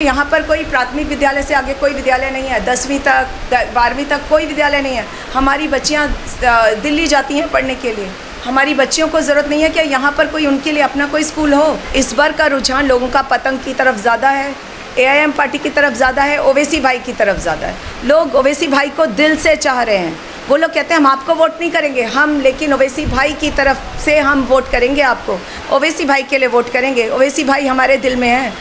यहाँ पर कोई प्राथमिक विद्यालय से आगे कोई विद्यालय नहीं है। 10वीं तक 12वीं तक कोई विद्यालय नहीं है। हमारी बच्चियाँ दिल्ली जाती हैं पढ़ने के लिए। हमारी बच्चियों को ज़रूरत नहीं है कि यहाँ पर कोई उनके लिए अपना कोई स्कूल हो। इस बार का रुझान लोगों का पतंग की तरफ ज़्यादा है, AIM पार्टी की तरफ ज़्यादा है, ओवैसी भाई की तरफ ज़्यादा है। लोग ओवैसी भाई को दिल से चाह रहे हैं। वो लोग कहते हैं हम आपको वोट नहीं करेंगे, हम लेकिन ओवैसी भाई की तरफ से हम वोट करेंगे आपको। ओवैसी भाई के लिए वोट करेंगे। ओवैसी भाई हमारे दिल में है।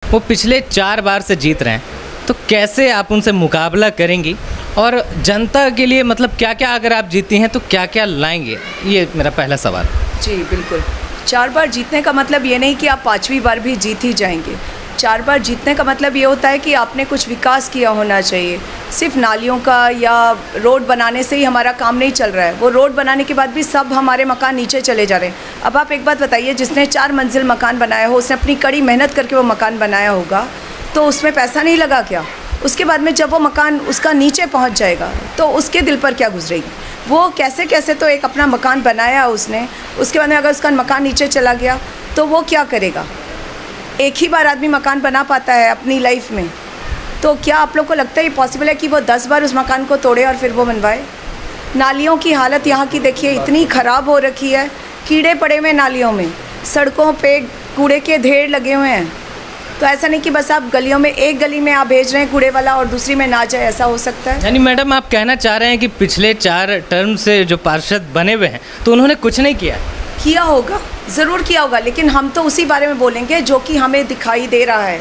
वो पिछले 4 बार से जीत रहे हैं, तो कैसे आप उनसे मुकाबला करेंगी और जनता के लिए मतलब क्या क्या, अगर आप जीती हैं तो क्या क्या लाएंगे? ये मेरा पहला सवाल। जी बिल्कुल, 4 बार जीतने का मतलब ये नहीं कि आप 5वीं बार भी जीत ही जाएंगे। 4 बार जीतने का मतलब ये होता है कि आपने कुछ विकास किया होना चाहिए। सिर्फ नालियों का या रोड बनाने से ही हमारा काम नहीं चल रहा है। वो रोड बनाने के बाद भी सब हमारे मकान नीचे चले जा रहे हैं। अब आप एक बात बताइए, जिसने 4 मंजिल मकान बनाया हो, उसने अपनी कड़ी मेहनत करके वो मकान बनाया होगा, तो उसमें पैसा नहीं लगा क्या? उसके बाद में जब वो मकान उसका नीचे पहुंच जाएगा तो उसके दिल पर क्या गुजरेगी? वो कैसे कैसे तो एक अपना मकान बनाया उसने, उसके बाद में अगर उसका मकान नीचे चला गया तो वो क्या करेगा? एक ही बार आदमी मकान बना पाता है अपनी लाइफ में, तो क्या आप लोग को लगता है ये पॉसिबल है कि वो 10 बार उस मकान को तोड़े और फिर वो बनवाए? नालियों की हालत यहाँ की देखिए, इतनी ख़राब हो रखी है। कीड़े पड़े हुए नालियों में, सड़कों पे कूड़े के ढेर लगे हुए हैं। तो ऐसा नहीं कि बस आप गलियों में, एक गली में आप भेज रहे हैं कूड़े वाला और दूसरी में ना जाए, ऐसा हो सकता है? यानी मैडम आप कहना चाह रहे हैं कि पिछले 4 टर्म से जो पार्षद बने हुए हैं तो उन्होंने कुछ नहीं किया? किया होगा, ज़रूर किया होगा, लेकिन हम तो उसी बारे में बोलेंगे जो कि हमें दिखाई दे रहा है।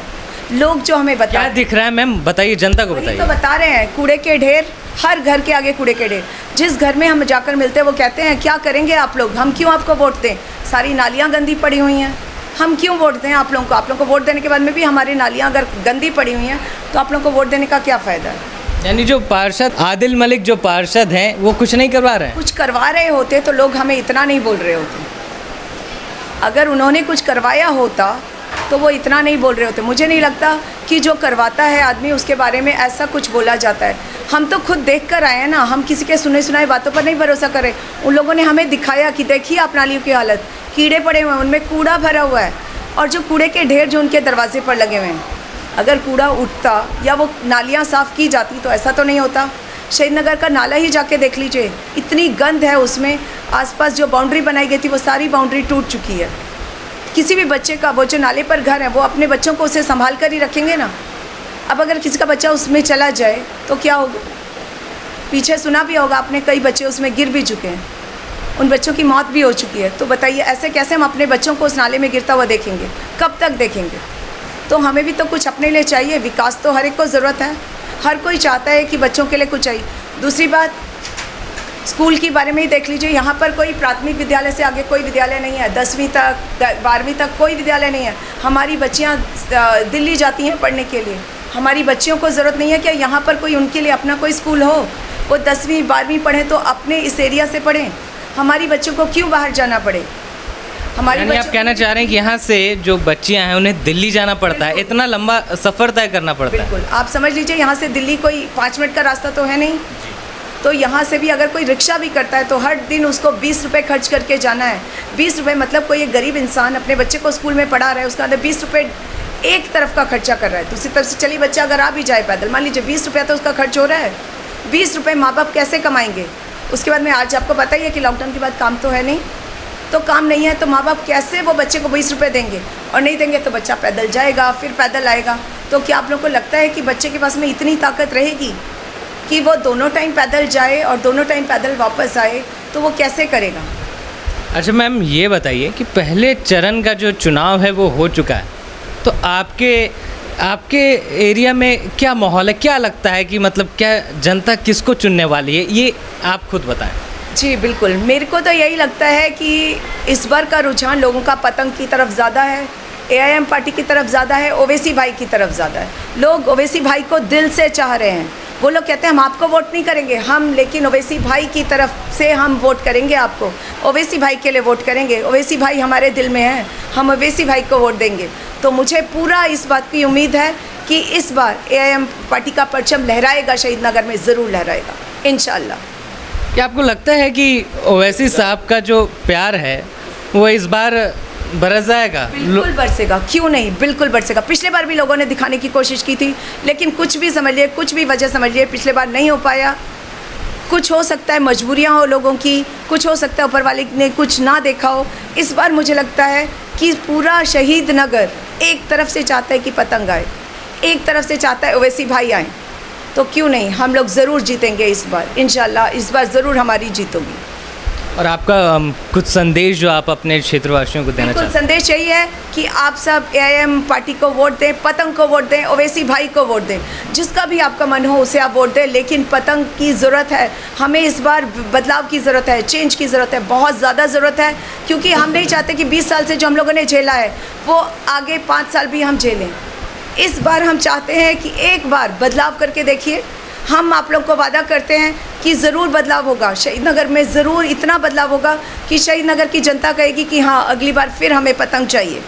लोग जो हमें बता, क्या दिख रहा है मैम, बताइए, जनता को बताइए। तो बता रहे हैं, कूड़े के ढेर, हर घर के आगे कूड़े के ढेर। जिस घर में हम जाकर मिलते हैं वो कहते हैं क्या करेंगे आप लोग, हम क्यों आपको वोट दें? सारी नालियाँ गंदी पड़ी हुई हैं, हम क्यों वोट दें आप लोगों को? आप लोगों को वोट देने के बाद में भी हमारी नालियाँ अगर गंदी पड़ी हुई हैं तो आप लोगों को वोट देने का क्या फ़ायदा है? यानी जो पार्षद आदिल मलिक जो पार्षद हैं वो कुछ नहीं करवा रहे हैं? कुछ करवा रहे होते तो लोग हमें इतना नहीं बोल रहे होते। अगर उन्होंने कुछ करवाया होता तो वो इतना नहीं बोल रहे होते। मुझे नहीं लगता कि जो करवाता है आदमी उसके बारे में ऐसा कुछ बोला जाता है। हम तो खुद देख कर आए हैं ना, हम किसी के सुने सुनाए बातों पर नहीं भरोसा करें। उन लोगों ने हमें दिखाया कि देखिए आप नालियों की हालत, कीड़े पड़े हुए हैं, उनमें कूड़ा भरा हुआ है, और जो कूड़े के ढेर जो उनके दरवाजे पर लगे हुए हैं, अगर कूड़ा उठता या वो नालियाँ साफ़ की जाती तो ऐसा तो नहीं होता। शहीद नगर का नाला ही जाके देख लीजिए, इतनी गंद है उसमें। आसपास जो बाउंड्री बनाई गई थी वो सारी बाउंड्री टूट चुकी है। किसी भी बच्चे का, वो जो नाले पर घर है, वो अपने बच्चों को उसे संभाल कर ही रखेंगे ना। अब अगर किसी का बच्चा उसमें चला जाए तो क्या होगा? पीछे सुना भी होगा आपने, कई बच्चे उसमें गिर भी चुके हैं, उन बच्चों की मौत भी हो चुकी है। तो बताइए ऐसे कैसे हम अपने बच्चों को उस नाले में गिरता हुआ देखेंगे? कब तक देखेंगे? तो हमें भी तो कुछ अपने लिए चाहिए। विकास तो हर एक को ज़रूरत है, हर कोई चाहता है कि बच्चों के लिए कुछ चाहिए। दूसरी बात, स्कूल के बारे में ही देख लीजिए, यहाँ पर कोई प्राथमिक विद्यालय से आगे कोई विद्यालय नहीं है। 10वीं तक 12वीं तक कोई विद्यालय नहीं है। हमारी बच्चियाँ दिल्ली जाती हैं पढ़ने के लिए। हमारी बच्चियों को ज़रूरत नहीं है कि यहाँ पर कोई उनके लिए अपना कोई स्कूल हो। वो 10वीं 12वीं पढ़ें तो अपने इस एरिया से पढ़ें। हमारी बच्चों को क्यों बाहर जाना पड़े? यानी आप कहना चाह रहे हैं कि यहाँ से जो बच्चियाँ हैं उन्हें दिल्ली जाना पड़ता है, इतना लंबा सफ़र तय करना पड़ता है? बिल्कुल, आप समझ लीजिए यहाँ से दिल्ली कोई 5 मिनट का रास्ता तो है नहीं। तो यहाँ से भी अगर कोई रिक्शा भी करता है तो हर दिन उसको 20 रुपये खर्च करके जाना है। 20 रुपये मतलब कोई एक गरीब इंसान अपने बच्चे को स्कूल में पढ़ा रहा है, उसका 20 रुपये एक तरफ का खर्चा कर रहा है। दूसरी तरफ से चलिए बच्चा अगर आ भी जाए पैदल, मान लीजिए 20 रुपया तो उसका खर्च हो रहा है। 20 रुपये माँ बाप कैसे कमाएंगे? उसके बाद में आज आपको पता ही है कि लॉकडाउन के बाद काम तो है नहीं, तो काम नहीं है तो माँ बाप कैसे वो बच्चे को 20 रुपये देंगे? और नहीं देंगे तो बच्चा पैदल जाएगा, फिर पैदल आएगा। तो क्या आप लोग को लगता है कि बच्चे के पास में इतनी ताकत रहेगी कि वो दोनों टाइम पैदल जाए और दोनों टाइम पैदल वापस आए? तो वो कैसे करेगा? अच्छा मैम, ये बताइए कि पहले चरण का जो चुनाव है वो हो चुका है, तो आपके एरिया में क्या माहौल है? क्या लगता है कि मतलब क्या जनता किसको चुनने वाली है, ये आप खुद बताएं। जी बिल्कुल, मेरे को तो यही लगता है कि इस बार का रुझान लोगों का पतंग की तरफ ज़्यादा है, AIM पार्टी की तरफ ज़्यादा है, ओवैसी भाई की तरफ ज़्यादा है। लोग ओवैसी भाई को दिल से चाह रहे हैं। वो लोग कहते हैं हम आपको वोट नहीं करेंगे, हम लेकिन ओवैसी भाई की तरफ से हम वोट करेंगे आपको। ओवैसी भाई के लिए वोट करेंगे। ओवैसी भाई हमारे दिल में है, हम ओवैसी भाई को वोट देंगे। तो मुझे पूरा इस बात की उम्मीद है कि इस बार AIM पार्टी का परचम लहराएगा, शहीद नगर में ज़रूर लहराएगा इंशाल्लाह। क्या आपको लगता है कि ओवैसी साहब का जो प्यार है वो इस बार बरस जाएगा? बिल्कुल बरसेगा, क्यों नहीं, बिल्कुल बरसेगा। पिछले बार भी लोगों ने दिखाने की कोशिश की थी, लेकिन कुछ भी समझ लिए, कुछ भी वजह समझ लिए, पिछले बार नहीं हो पाया। कुछ हो सकता है मजबूरियां हो लोगों की, कुछ हो सकता है ऊपर वाले ने कुछ ना देखा हो। इस बार मुझे लगता है कि पूरा शहीद नगर एक तरफ से चाहता है कि पतंग आए, एक तरफ से चाहता है ओवैसी भाई आए, तो क्यों नहीं, हम लोग ज़रूर जीतेंगे इस बार, इंशाल्लाह इस बार ज़रूर हमारी जीत होगी। और आपका कुछ संदेश जो आप अपने क्षेत्रवासियों को देना बिल्कुल, चाहते संदेश यही है कि आप सब AIM पार्टी को वोट दें, पतंग को वोट दें, ओवैसी भाई को वोट दें, जिसका भी आपका मन हो उसे आप वोट दें। लेकिन पतंग की ज़रूरत है, हमें इस बार बदलाव की ज़रूरत है, चेंज की ज़रूरत है, बहुत ज़्यादा ज़रूरत है, क्योंकि हम नहीं चाहते कि 20 साल से जो हम लोगों ने झेला है वो आगे 5 साल भी हम झेलें। इस बार हम चाहते हैं कि एक बार बदलाव करके देखिए। हम आप लोग को वादा करते हैं कि ज़रूर बदलाव होगा, शहीद नगर में ज़रूर इतना बदलाव होगा कि शहीद नगर की जनता कहेगी कि हाँ, अगली बार फिर हमें पतंग चाहिए।